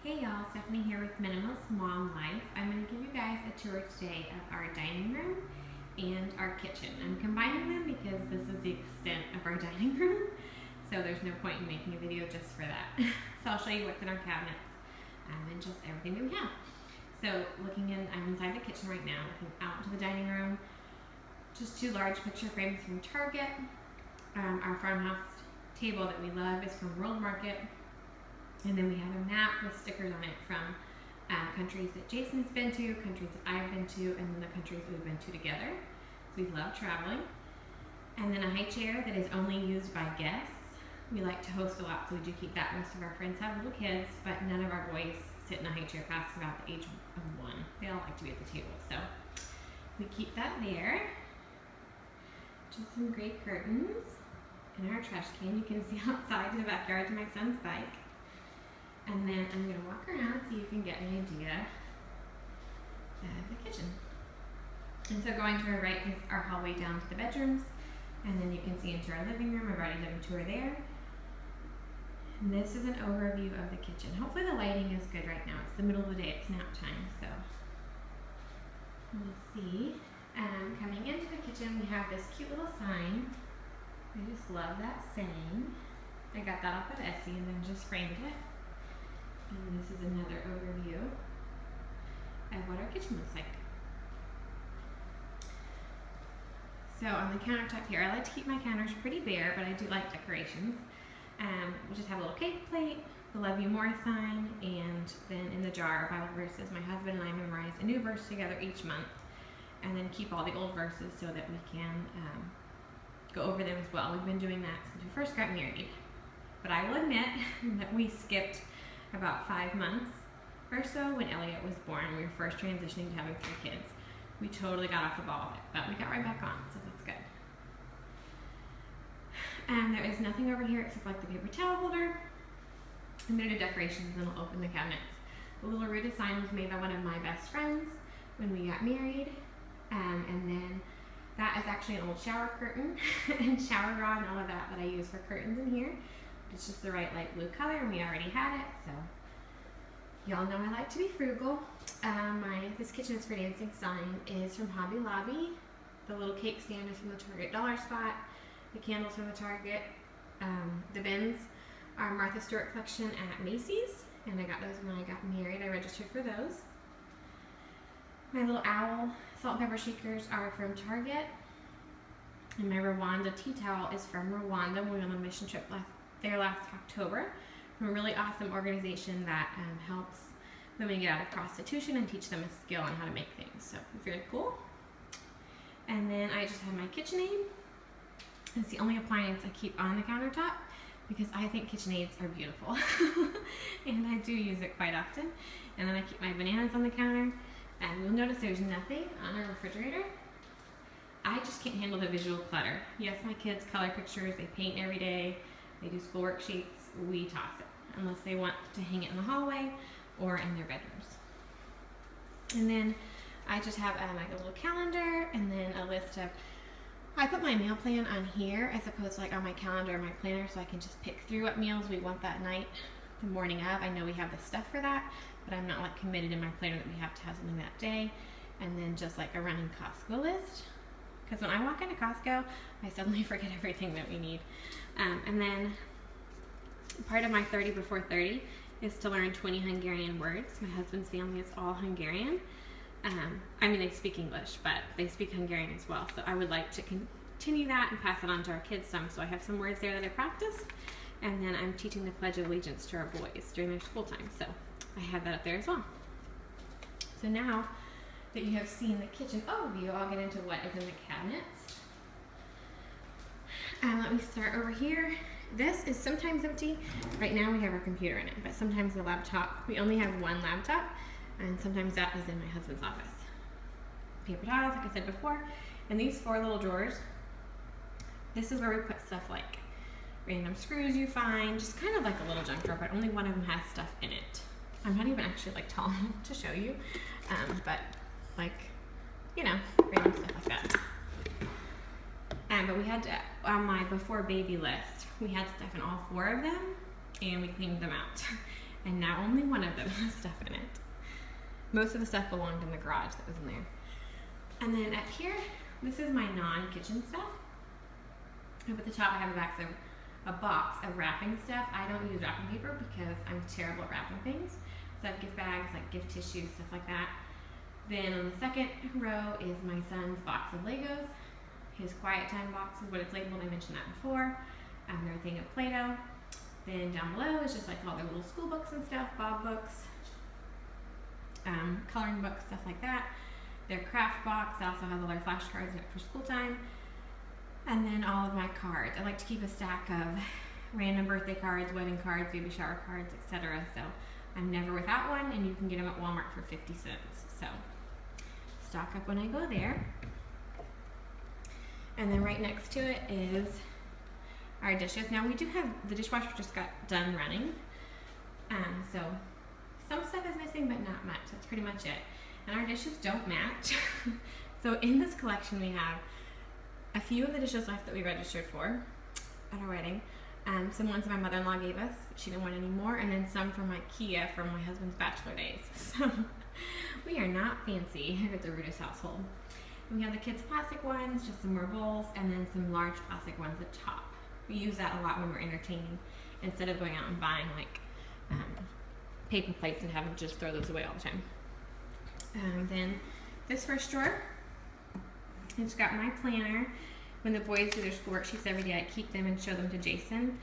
Hey y'all, Stephanie here with Minimalist Mom Life. I'm going to give you guys a tour today of our dining room and our kitchen. I'm combining them because this is the extent of our dining room, so there's no point in making a video just for that. So I'll show you what's in our cabinets and just everything that we have. So I'm inside the kitchen right now, looking out to the dining room. Just two large picture frames from Target. Our farmhouse table that we love is from World Market. And then we have a map with stickers on it from countries that Jason's been to, countries that I've been to, and then the countries we've been to together. So we love traveling. And then a high chair that is only used by guests. We like to host a lot, so we do keep that. Most of our friends have little kids, but none of our boys sit in a high chair past about the age of 1. They all like to be at the table, so we keep that there. Just some great curtains. And our trash can, you can see outside in the backyard to my son's bike. And then I'm going to walk around so you can get an idea of the kitchen. And so going to our right is our hallway down to the bedrooms. And then you can see into our living room. I've already done a tour there. And this is an overview of the kitchen. Hopefully the lighting is good right now. It's the middle of the day, it's nap time, so we'll see. Coming into the kitchen, we have this cute little sign. I just love that saying. I got that off of Etsy and then just framed it. And this is another overview of what our kitchen looks like. So on the countertop here, I like to keep my counters pretty bare, but I do like decorations. We just have a little cake plate, the Love You More sign, and then in the jar are Bible verses. My husband and I memorize a new verse together each month, and then keep all the old verses so that we can go over them as well. We've been doing that since we first got married. But I will admit that we skipped about 5 months or so when Elliot was born. We were first transitioning to having 3 kids. We totally got off the ball with it, but we got right back on, so that's good. And there is nothing over here except like the paper towel holder. I'm going to do decorations and I'll open the cabinets. The little rooted sign was made by one of my best friends when we got married. And then that is actually an old shower curtain and shower rod and all of that I use for curtains in here. It's just the right light blue color and we already had it, so y'all know I like to be frugal. This Kitchen is for Dancing sign is from Hobby Lobby. The little cake stand is from the Target Dollar Spot. The candles from the Target. The bins are Martha Stewart collection at Macy's, and I got those when I got married. I registered for those. My little owl salt and pepper shakers are from Target. And my Rwanda tea towel is from Rwanda. We went on a mission trip there last October from a really awesome organization that helps women get out of prostitution and teach them a skill on how to make things. So very cool. And then I just have my KitchenAid. It's the only appliance I keep on the countertop because I think KitchenAids are beautiful and I do use it quite often. And then I keep my bananas on the counter, and you'll notice there's nothing on our refrigerator. I just can't handle the visual clutter. Yes, my kids color pictures, they paint every day, they do school worksheets, we toss it unless they want to hang it in the hallway or in their bedrooms. And then I just have like a little calendar and then a list of, I put my meal plan on here as opposed to like on my calendar or my planner, so I can just pick through what meals we want that night, the morning of. I know we have the stuff for that, but I'm not like committed in my planner that we have to have something that day. And then just like a running Costco list. Because when I walk into Costco, I suddenly forget everything that we need. And then part of my 30 before 30 is to learn 20 Hungarian words. My husband's family is all Hungarian. I mean, they speak English, but they speak Hungarian as well. So I would like to continue that and pass it on to our kids some. So I have some words there that I practice. And then I'm teaching the Pledge of Allegiance to our boys during their school time. So I have that up there as well. So now that you have seen the kitchen overview, I'll get into what is in the cabinets. Let me start over here. This is sometimes empty. Right now we have our computer in it, but sometimes the laptop, we only have one laptop, and sometimes that is in my husband's office. Paper towels, like I said before, and these 4 little drawers, this is where we put stuff like random screws you find, just kind of like a little junk drawer, but only one of them has stuff in it. I'm not even actually like tall enough to show you, but like, you know, random stuff like that. But we had to, on my before baby list, we had stuff in all 4 of them, and we cleaned them out. and now only one of them has stuff in it. Most of the stuff belonged in the garage that was in there. And then up here, this is my non-kitchen stuff. Up at the top, I have a box of wrapping stuff. I don't use wrapping paper because I'm terrible at wrapping things. So I have gift bags, like gift tissues, stuff like that. Then on the second row is my son's box of Legos. His quiet time box is what it's labeled. I mentioned that before. Their thing of Play-Doh. Then down below is just like all their little school books and stuff, Bob books, coloring books, stuff like that. Their craft box also has all their flashcards in it for school time. And then all of my cards. I like to keep a stack of random birthday cards, wedding cards, baby shower cards, etc. So I'm never without one, and you can get them at Walmart for 50 cents. So stock up when I go there. And then right next to it is our dishes. Now we do have, the dishwasher just got done running. So some stuff is missing, but not much. That's pretty much it. And our dishes don't match. So in this collection we have a few of the dishes left that we registered for at our wedding. Some ones my mother-in-law gave us. She didn't want any more. And then some from IKEA from my husband's bachelor days. So we are not fancy here at the Rudis household. And we have the kids' plastic ones, just some more bowls, and then some large plastic ones at the top. We use that a lot when we're entertaining instead of going out and buying like paper plates and having to just throw those away all the time. Then this first drawer, it's got my planner. When the boys do their school worksheets every day, I keep them and show them to Jason.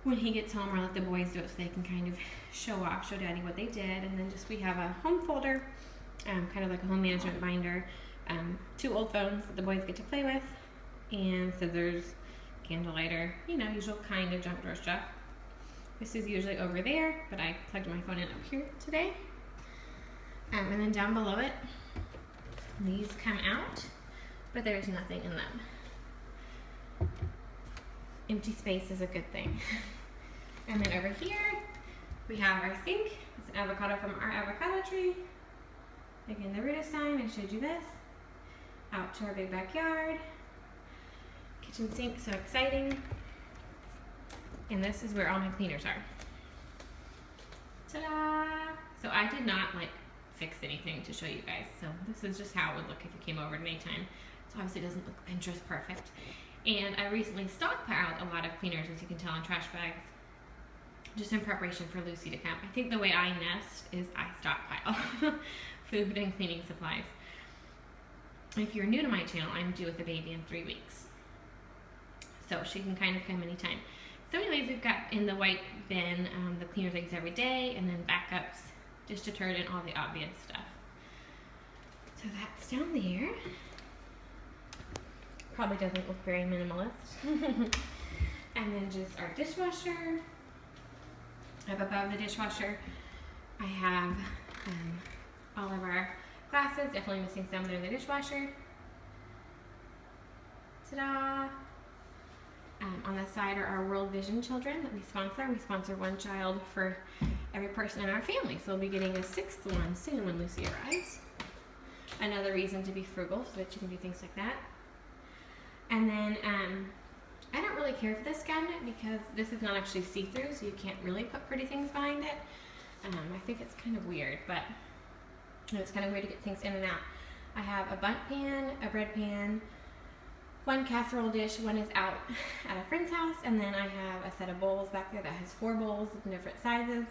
When he gets home, or let the boys do it so they can kind of show Daddy what they did. And then just we have a home folder, kind of like a home management binder, 2 old phones that the boys get to play with, and scissors, candle lighter, usual kind of junk drawer stuff. This is usually over there, but I plugged my phone in up here today. And then down below it, these come out, but there's nothing in them. Empty space is a good thing. And then over here, we have our sink. It's an avocado from our avocado tree. Again, the Rudis sign, I showed you this. Out to our big backyard. Kitchen sink, so exciting. And this is where all my cleaners are. Ta-da! So I did not fix anything to show you guys. So this is just how it would look if you came over at any time. So obviously it doesn't look Pinterest perfect. And I recently stockpiled a lot of cleaners, as you can tell, in trash bags, just in preparation for Lucy to come. I think the way I nest is I stockpile food and cleaning supplies. If you're new to my channel, I'm due with a baby in 3 weeks. So she can kind of come anytime. So anyways, we've got in the white bin the cleaners I use every day, and then backups, dish detergent, all the obvious stuff. So that's down there. Probably doesn't look very minimalist. And then just our dishwasher. Up above the dishwasher, I have all of our glasses. Definitely missing some that are in the dishwasher. Ta-da! On the side are our World Vision children that we sponsor. We sponsor one child for every person in our family. So we'll be getting a 6th one soon when Lucy arrives. Another reason to be frugal so that you can do things like that. And then I don't really care for this cabinet because this is not actually see-through, so you can't really put pretty things behind it. I think it's kind of weird, but it's kind of weird to get things in and out. I have a bundt pan, a bread pan, 1 casserole dish. One is out at a friend's house, and then I have a set of bowls back there that has 4 bowls in different sizes.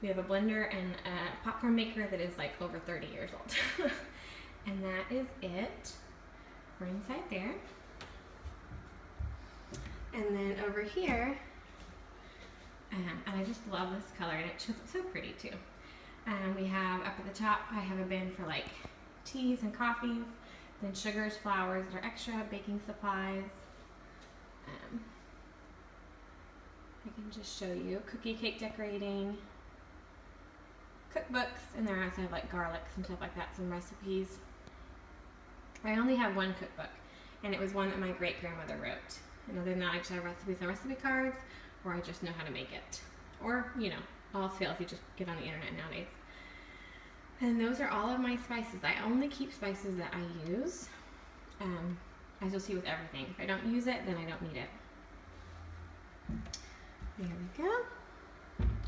We have a blender and a popcorn maker that is over 30 years old. And that is it for inside there. And then over here, and I just love this color, and it shows up so pretty too. We have up at the top, I have a bin for teas and coffees, then sugars, flours that are extra, baking supplies. I can just show you cookie cake decorating, cookbooks, and there also have garlics and stuff like that, some recipes. I only have 1 cookbook, and it was one that my great-grandmother wrote. And other than that, I just have recipes and recipe cards, or I just know how to make it. Or, all else fails, you just get on the internet nowadays. And those are all of my spices. I only keep spices that I use, as you'll see with everything. If I don't use it, then I don't need it. There we go.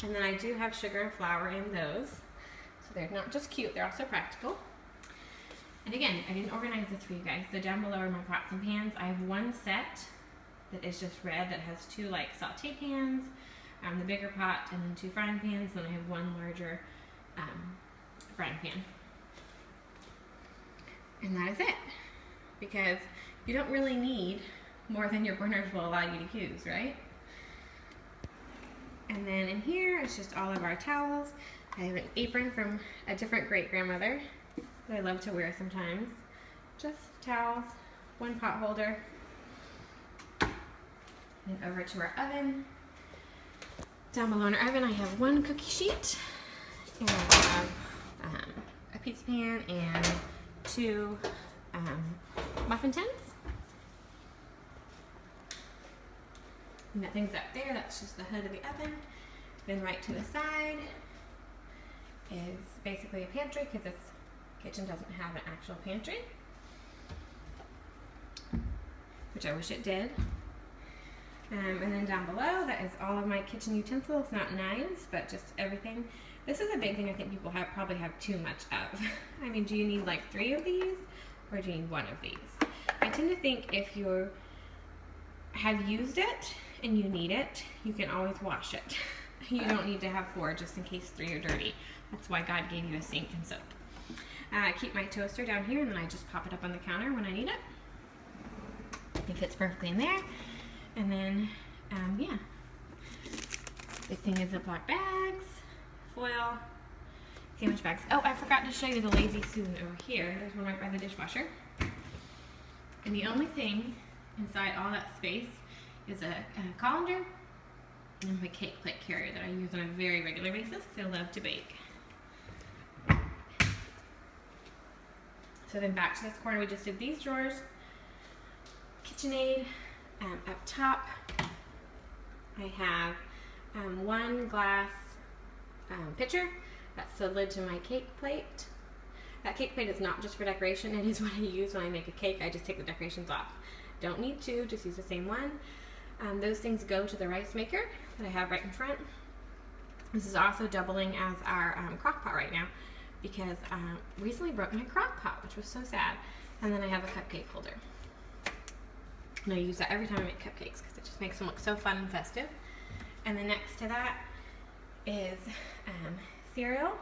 And then I do have sugar and flour in those. So they're not just cute, they're also practical. And again, I didn't organize this for you guys. So down below are my pots and pans. I have one set that is just red that has two like saute pans, the bigger pot, and then two frying pans. Then I have one larger frying pan. And that is it. Because you don't really need more than your burners will allow you to use, right? And then in here is just all of our towels. I have an apron from a different great-grandmother that I love to wear sometimes. Just towels, one pot holder. Then over to our oven. Down below in our oven I have one cookie sheet. And I have a pizza pan and two muffin tins. Nothing's up there, that's just the hood of the oven. Then right to the side is basically a pantry because this kitchen doesn't have an actual pantry, which I wish it did. And then down below, that is all of my kitchen utensils, not knives, but just everything. This is a big thing I think people probably have too much of. I mean, do you need like 3 of these or do you need 1 of these? I tend to think if you have used it and you need it, you can always wash it. You don't need to have 4 just in case 3 are dirty. That's why God gave you a sink and soap. I keep my toaster down here and then I just pop it up on the counter when I need it. It fits perfectly in there. And then, yeah. Big thing is Ziploc bags, foil, sandwich bags. Oh, I forgot to show you the Lazy Susan over here. There's one right by the dishwasher. And the only thing inside all that space is a colander and my cake plate carrier that I use on a very regular basis because I love to bake. So then back to this corner, we just did these drawers. KitchenAid. Up top, I have one glass pitcher. That's the lid to my cake plate. That cake plate is not just for decoration. It is what I use when I make a cake. I just take the decorations off. Don't need to, just use the same one. Those things go to the rice maker that I have right in front. This is also doubling as our crock pot right now because I recently broke my crock pot, which was so sad. And then I have a cupcake holder. And I use that every time I make cupcakes because it just makes them look so fun and festive. And then next to that is cereal,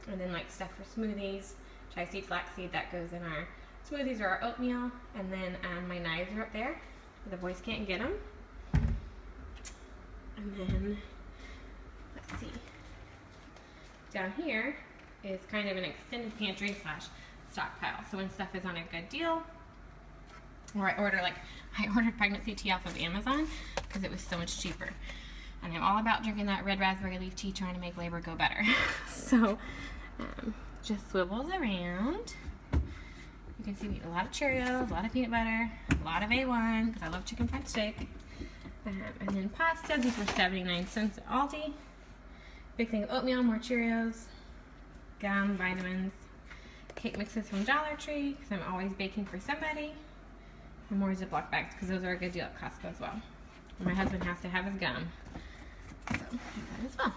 and then like stuff for smoothies, chia seed, flaxseed, that goes in our smoothies or our oatmeal. And then my knives are up there. The boys can't get them. And then, let's see, down here is kind of an extended pantry / stockpile. So when stuff is on a good deal, or I ordered pregnancy tea off of Amazon because it was so much cheaper. And I'm all about drinking that red raspberry leaf tea, trying to make labor go better. So just swivels around. You can see we eat a lot of Cheerios, a lot of peanut butter, a lot of A1 because I love chicken fried steak. And then pasta, these were 79 cents at Aldi. Big thing of oatmeal, more Cheerios, gum, vitamins, cake mixes from Dollar Tree because I'm always baking for somebody. And more Ziploc bags because those are a good deal at Costco as well. And my husband has to have his gum. So, that as well.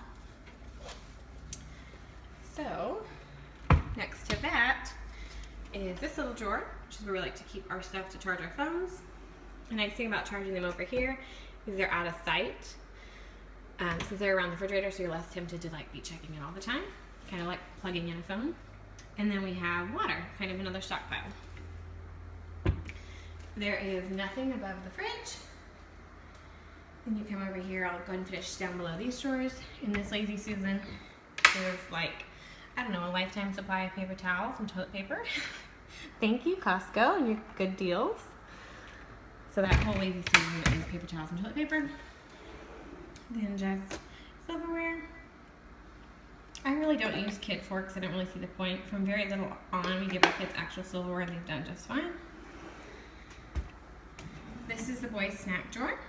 So, next to that is this little drawer, which is where we like to keep our stuff to charge our phones. The nice thing about charging them over here is they're out of sight. Since they're around the refrigerator, so you're less tempted to like be checking it all the time. Kind of like plugging in a phone. And then we have water, kind of another stockpile. There is nothing above the fridge. And you come over here, I'll go ahead and finish down below these drawers. In this Lazy Susan, there's like, I don't know, a lifetime supply of paper towels and toilet paper. Thank you, Costco, and your good deals. So that whole Lazy Susan is paper towels and toilet paper. Then just silverware. I really don't use kid forks. I don't really see the point. From very little on, we give our kids actual silverware and they've done just fine. This is the boys' snack drawer,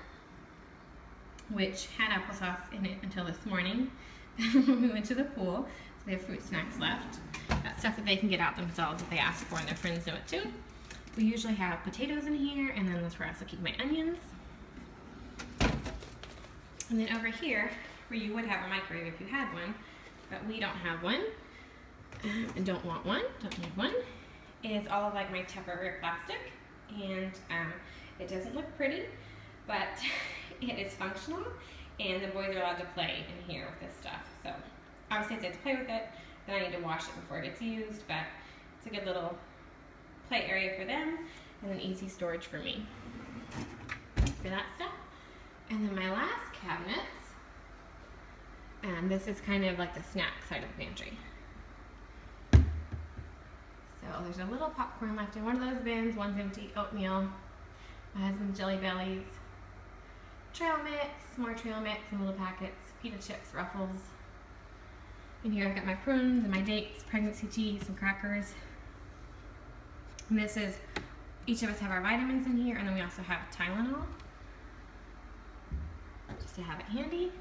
which had applesauce in it until this morning when we went to the pool. So they have fruit snacks left. That's stuff that they can get out themselves if they ask for and their friends know it too. We usually have potatoes in here, and then that's where I also keep my onions. And then over here where you would have a microwave if you had one, but we don't have one, and don't want one, don't need one, is all of like my Tupperware plastic, and it doesn't look pretty, but it is functional, and the boys are allowed to play in here with this stuff. So obviously if they have to play with it, then I need to wash it before it gets used, but it's a good little play area for them, and then easy storage for me for that stuff. And then my last cabinets, and this is kind of like the snack side of the pantry. So there's a little popcorn left in one of those bins, one's empty, oatmeal, my husband's Jelly Bellies, trail mix, more trail mix in little packets, pita chips, Ruffles. In here I've got my prunes and my dates, pregnancy tea, some crackers. And this is, each of us have our vitamins in here, and then we also have Tylenol, just to have it handy.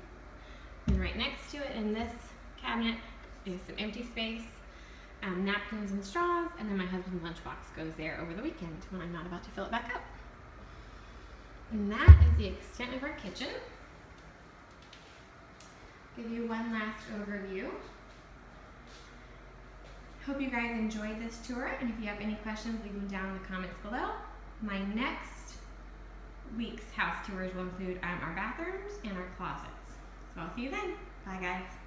And right next to it in this cabinet is some empty space, napkins and straws, and then my husband's lunchbox goes there over the weekend when I'm not about to fill it back up. And that is the extent of our kitchen. Give you one last overview. Hope you guys enjoyed this tour, and if you have any questions, leave them down in the comments below. My next week's house tours will include our bathrooms and our closets. So I'll see you then. Bye guys.